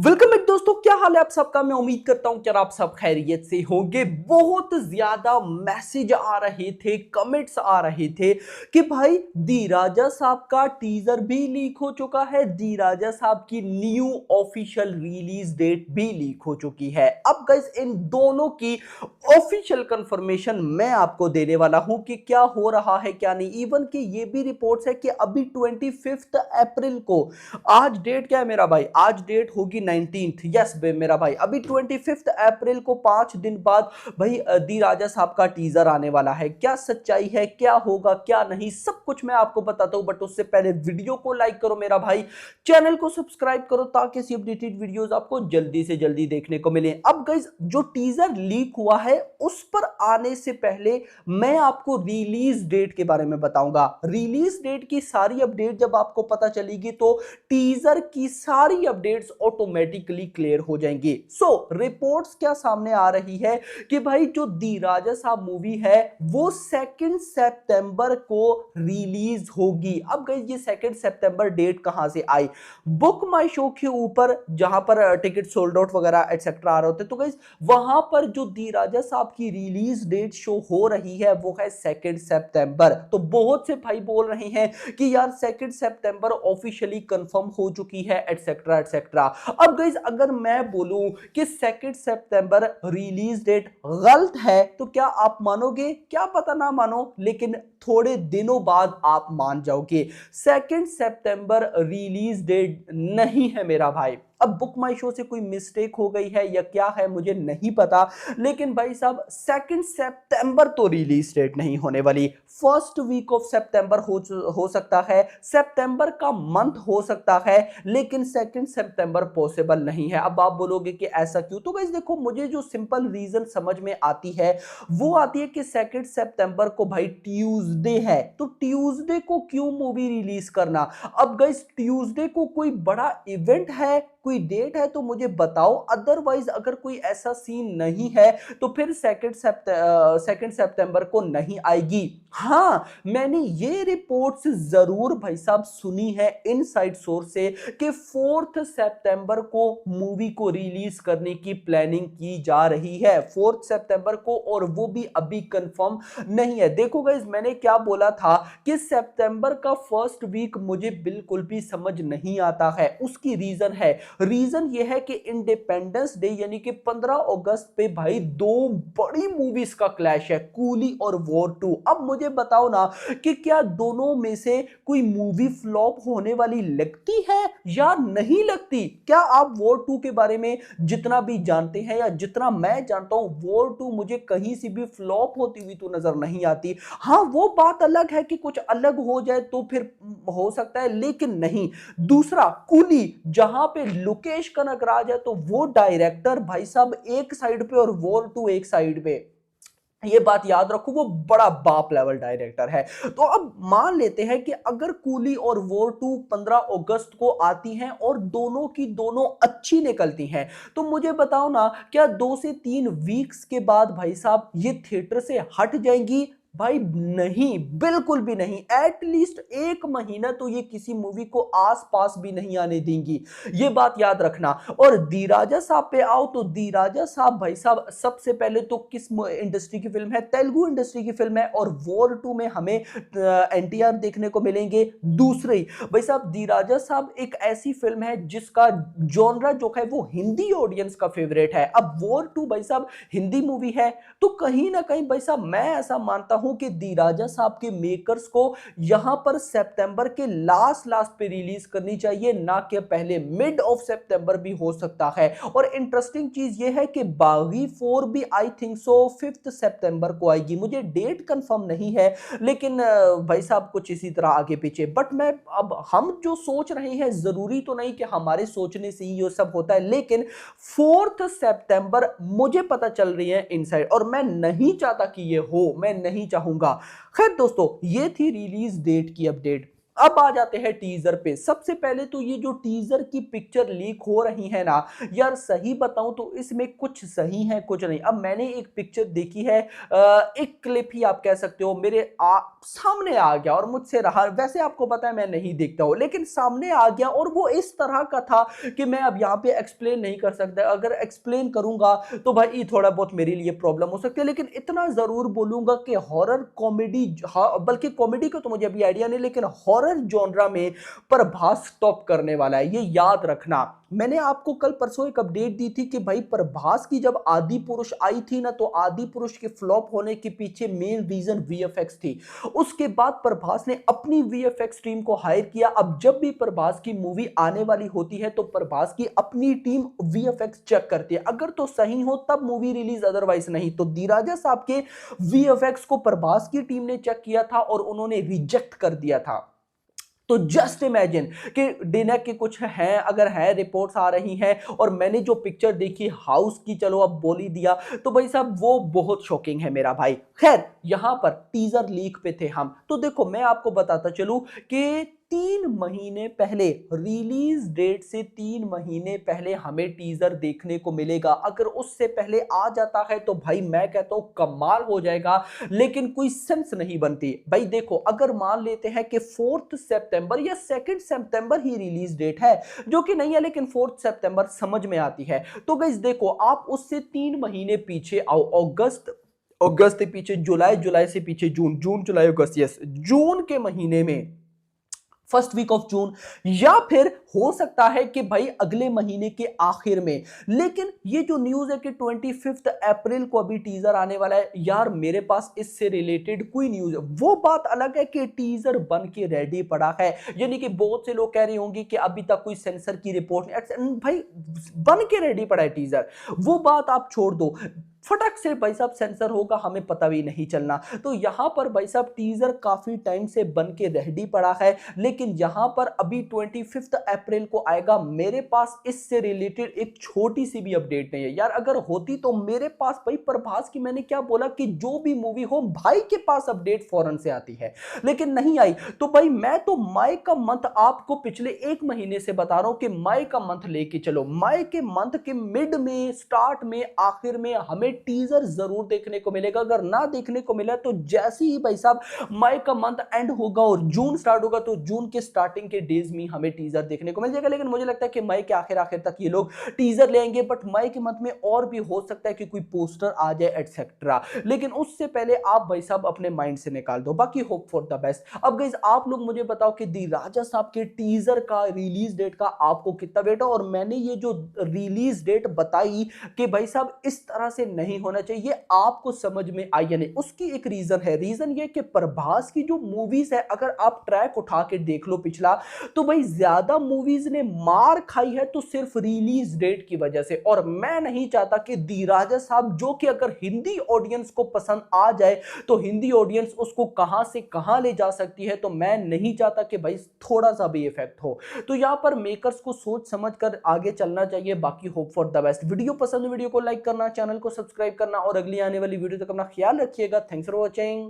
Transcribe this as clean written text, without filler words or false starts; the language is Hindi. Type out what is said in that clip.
वेलकम बैक दोस्तों, क्या हाल है आप सबका। मैं उम्मीद करता हूं कि आप सब खैरियत से होंगे। बहुत ज्यादा मैसेज आ रहे थे, कमेंट्स आ रहे थे कि भाई दी राजा साहब का टीजर भी लीक हो चुका है, दी राजा साहब की न्यू ऑफिशियल रिलीज डेट भी लीक हो चुकी है। अब गाइस इन दोनों की ऑफिशियल कंफर्मेशन मैं आपको देने वाला हूं कि क्या हो रहा है क्या नहीं। इवन कि ये भी रिपोर्ट्स है कि अभी 25 अप्रैल को, आज डेट क्या है मेरा भाई, आज डेट होगी 19th। यस मेरा भाई, अभी 25 अप्रैल को 5 दिन बाद भाई दी राजा साहब का टीजर आने वाला है। क्या सच्चाई है, क्या होगा क्या नहीं, सब कुछ मैं आपको बताता हूं। बट उससे पहले वीडियो को लाइक करो मेरा भाई, चैनल को सब्सक्राइब करो ताकि ऐसी अपडेटेड वीडियोस आपको जल्दी से जल्दी देखने को मिले। अब गाइस जो टीजर लीक हुआ है उस पर आने से पहले मैं आपको रिलीज डेट के बारे में बताऊंगा। रिलीज डेट की सारी अपडेट जब आपको पता चलेगी तो टीजर की सारी अपडेट्स ऑटोमेटिकली क्लियर हो जाएंगी। सो रिपोर्ट्स क्या सामने आ रही है कि भाई जो दी राजा साहब मूवी है वो 2 सितंबर को रिलीज होगी। अब गाइस ये 2 सितंबर डेट कहां से आई? बुक माई शो के ऊपर जहां पर टिकट सोल्ड आउट वगैरह एटसेट्रा आ रहे होते, तो गाइस वहां पर जो दी राजा साहब की रिलीज डेट शो हो रही है वो है 2 सितंबर। तो बहुत से भाई बोल रहे हैं कि यार 2 सितंबर ऑफिशियली कंफर्म हो चुकी है एटसेट्रा एटसेट्रा। अब गाइस अगर मैं बोलूं कि 2 सितंबर रिलीज डेट गलत है तो क्या आप मानोगे? क्या पता ना मानो, लेकिन थोड़े दिनों बाद आप मान जाओगे। 2 सितंबर रिलीज डेट नहीं है मेरा भाई। अब बुक माई शो से कोई मिस्टेक हो गई है या क्या है मुझे नहीं पता, लेकिन भाई साहब 2 सितंबर तो रिलीज डेट नहीं होने वाली। फर्स्ट वीक ऑफ सितंबर हो सकता है, सितंबर का मंथ हो सकता है, लेकिन 2 सितंबर पॉसिबल नहीं है। अब आप बोलोगे कि ऐसा क्यों? तो गाइस देखो, मुझे जो सिंपल रीजन समझ में आती है वो आती है कि 2 सितंबर को भाई ट्यूसडे है, तो ट्यूसडे को क्यों मूवी रिलीज करना? अब गाइस ट्यूसडे को कोई बड़ा इवेंट है, कोई डेट है तो मुझे बताओ। अदरवाइज अगर कोई ऐसा सीन नहीं है तो फिर 2 सितंबर को नहीं आएगी। हाँ, मैंने ये रिपोर्ट्स जरूर भाई साहब सुनी है इनसाइड सोर्स से कि 4 सितंबर को मूवी को रिलीज करने की प्लानिंग की जा रही है, 4 सितंबर को, और वो भी अभी कंफर्म नहीं है। देखो गाइस मैंने क्या बोला था कि सितंबर का फर्स्ट वीक मुझे बिल्कुल भी समझ नहीं आता है। उसकी रीजन है, रीजन ये है कि इंडिपेंडेंस डे यानी कि 15 अगस्त पे भाई दो बड़ी मूवीज का क्लैश है, कूली और वॉर 2। अब मुझे बताओ ना कि क्या दोनों में से कोई मूवी फ्लॉप होने वाली लगती है या नहीं लगती? क्या आप वॉर 2 के बारे में जितना भी जानते हैं या जितना मैं जानता हूं, वॉर 2 मुझे कहीं से भी फ्लॉप होती हुई तो नजर नहीं आती। हाँ, वो बात अलग है कि कुछ अलग हो जाए तो फिर हो सकता है, लेकिन नहीं। दूसरा कूली, जहां पे लोकेश कनगराज है तो वो डायरेक्टर भाई साहब एक साइड पे और वॉर 2 एक साइड पे, ये बात याद रखो, वो बड़ा बाप लेवल डायरेक्टर है। तो अब मान लेते हैं कि अगर कूली और वॉर 2 15 अगस्त को आती हैं और दोनों की दोनों अच्छी निकलती हैं, तो मुझे बताओ ना, क्या 2 से 3 वीक्स के बाद भाई साहब ये थिएटर से हट जाएंगी? भाई नहीं, बिल्कुल भी नहीं। एटलीस्ट 1 महीना तो ये किसी मूवी को आसपास भी नहीं आने देंगी, ये बात याद रखना। और दी राजा साहब पे आओ तो दी राजा साहब भाई साहब सबसे पहले तो किस इंडस्ट्री की फिल्म है? तेलुगु इंडस्ट्री की फिल्म है, और वॉर 2 में हमें एनटीआर देखने को मिलेंगे। दूसरे भाई साहब दी राजा साहब एक ऐसी फिल्म है जिसका जॉनरा जो है वो हिंदी ऑडियंस का फेवरेट है। अब वॉर 2 भाई साहब हिंदी मूवी है, तो कहीं ना कहीं भाई साहब मैं ऐसा मानता हूं कि दी राजा साहब के मेकर्स को यहां पर सितंबर के लास्ट पे रिलीज करनी चाहिए, ना कि पहले मिड ऑफ सितंबर भी हो सकता है। और इंटरेस्टिंग चीज यह है कि बागी 4 भी आई थिंक सो 5 सितंबर को आएगी। मुझे डेट कंफर्म नहीं है, लेकिन भाई साहब कुछ इसी तरह आगे पीछे। बट मैं अब हम जो सोच रहे हैं, जरूरी तो नहीं कि हमारे सोचने से ही ये सब होता है, लेकिन 4 सितंबर मुझे पता चल रही है इनसाइड, और मैं नहीं चाहता कि ये हो, मैं नहीं चाहूंगा। खैर दोस्तों, ये थी रिलीज डेट की अपडेट। अब आ जाते हैं टीजर पे। सबसे पहले तो ये जो टीजर की पिक्चर लीक हो रही है ना यार, सही बताऊं तो इसमें कुछ सही है कुछ नहीं। अब मैंने एक पिक्चर देखी है, एक क्लिप ही आप कह सकते हो, मेरे सामने आ गया और मुझसे रहा। वैसे आपको पता है मैं नहीं देखता हूं, लेकिन सामने आ गया और वो इस तरह का था कि मैं अब यहाँ पे एक्सप्लेन नहीं कर सकता। अगर एक्सप्लेन करूंगा तो भाई थोड़ा बहुत मेरे लिए प्रॉब्लम हो सकती है, लेकिन इतना जरूर बोलूंगा कि हॉरर कॉमेडी, बल्कि कॉमेडी का तो मुझे अभी आइडिया नहीं, लेकिन हॉरर जॉनरा में प्रभास टॉप करने वाला है, ये याद रखना। मैंने आपको कल परसों एक अपडेट दी थी कि भाई प्रभास की जब आदि पुरुष आई थी ना, तो आदि पुरुष के फ्लॉप होने के पीछे मेन रीजन वीएफएक्स थी। उसके बाद प्रभास ने अपनी वीएफएक्स टीम को हायर किया। अब जब भी प्रभास की मूवी आने वाली होती है तो प्रभास की अपनी टीम वीएफएक्स चेक करती है, अगर तो सही हो तब मूवी रिलीज, अदरवाइज नहीं। तो दी राजा साहब के वीएफएक्स को प्रभास की टीम ने चेक किया था और उन्होंने रिजेक्ट कर दिया था। तो जस्ट इमेजिन कि डिनर के कुछ हैं, अगर है रिपोर्ट्स आ रही हैं, और मैंने जो पिक्चर देखी हाउस की, चलो अब बोल ही दिया, तो भाई साहब वो बहुत शॉकिंग है मेरा भाई। खैर यहां पर टीजर लीक पे थे हम, तो देखो मैं आपको बताता चलूं कि 3 महीने पहले, रिलीज डेट से 3 महीने पहले हमें टीजर देखने को मिलेगा। अगर उससे पहले आ जाता है तो भाई मैं कहता हूं कमाल हो जाएगा, लेकिन कोई सेंस नहीं बनती। भाई देखो, अगर मान लेते हैं कि 4 सितंबर या 2 सितंबर ही रिलीज डेट है, जो कि नहीं है, लेकिन 4 सितंबर समझ में आती है। तो गाइस देखो, आप उससे 3 महीने पीछे आओ, अगस्त, अगस्त से पीछे जुलाई, जुलाई से पीछे जून, जून जुलाई अगस्त, यस जून के महीने में, फर्स्ट वीक ऑफ जून, या फिर हो सकता है कि भाई अगले महीने के आखिर में। लेकिन ये जो न्यूज है कि 25 अप्रैल को अभी टीजर आने वाला है, यार मेरे पास इससे रिलेटेड कोई न्यूज है। वो बात अलग है कि टीजर बन के रेडी पड़ा है, यानी कि बहुत से लोग कह रहे होंगे कि अभी तक कोई सेंसर की रिपोर्ट नहीं। भाई बन के रेडी पड़ा है टीजर, वो बात आप छोड़ दो, फटक से भाई साहब सेंसर होगा हमें पता भी नहीं चलना। तो यहां पर भाई साहब टीजर काफी टाइम से बन के रेडी पड़ा है, लेकिन यहां पर अभी 25 अप्रैल को आएगा। मेरे पास इससे रिलेटेड एक छोटी सी भी अपडेट नहीं है यार। अगर होती तो मेरे पास, भाई प्रभास की मैंने क्या बोला कि जो भी मूवी हो भाई के पास अपडेट फौरन से आती है, लेकिन नहीं आई। तो भाई मैं तो मई का मंथ आपको पिछले 1 महीने से बता रहा हूं कि मई का मंथ लेके चलो। मई के मंथ के मिड में, स्टार्ट में, आखिर में हमें टीजर जरूर देखने को मिलेगा। अगर ना देखने को मिला तो जैसे ही भाई साहब मई का मंथ एंड होगा और जून स्टार्ट होगा, तो जून के स्टार्टिंग के डेज में हमें टीजर देखने को मिल जाएगा। लेकिन मुझे लगता है कि मई के आखिर आखिर तक ये लोग टीजर ले आएंगे, बट मई के मंथ में और भी हो सकता है कि कोई पोस्टर आ जाए एटसेट्रा, लेकिन उससे पहले आप भाई साहब अपने माइंड से निकाल दो। बाकी होप फॉर द बेस्ट। अब गाइस आप लोग मुझे बताओ कि दी राजा साहब के टीजर का रिलीज डेट का आपको कितना वेट है। और मैंने ये जो रिलीज डेट बताई कि भाई साहब इस तरह से नहीं होना चाहिए, आपको समझ में आई या नहीं, उसकी एक रीजन है। रीजन ये कि प्रभास की जो मूवीज है, अगर आप ट्रैक उठा के देख लो पिछला, तो भाई ज्यादा मूवीज ने मार खाई है तो सिर्फ रिलीज डेट की वजह से। और मैं नहीं चाहता कि दी राजा साहब, जो कि अगर हिंदी ऑडियंस को पसंद आ जाए तो हिंदी ऑडियंस उसको कहां से कहां ले जा सकती है, तो मैं नहीं चाहता कि भाई थोड़ा सा भी इफेक्ट हो। तो यहां पर मेकर्स को सोच समझ कर आगे चलना चाहिए। बाकी hope for the best. Video पसंद, वीडियो को लाइक करना, चैनल को सब्सक्राइब करना, और अगली आने वाली वीडियो तक अपना ख्याल रखिएगा। Thanks for watching.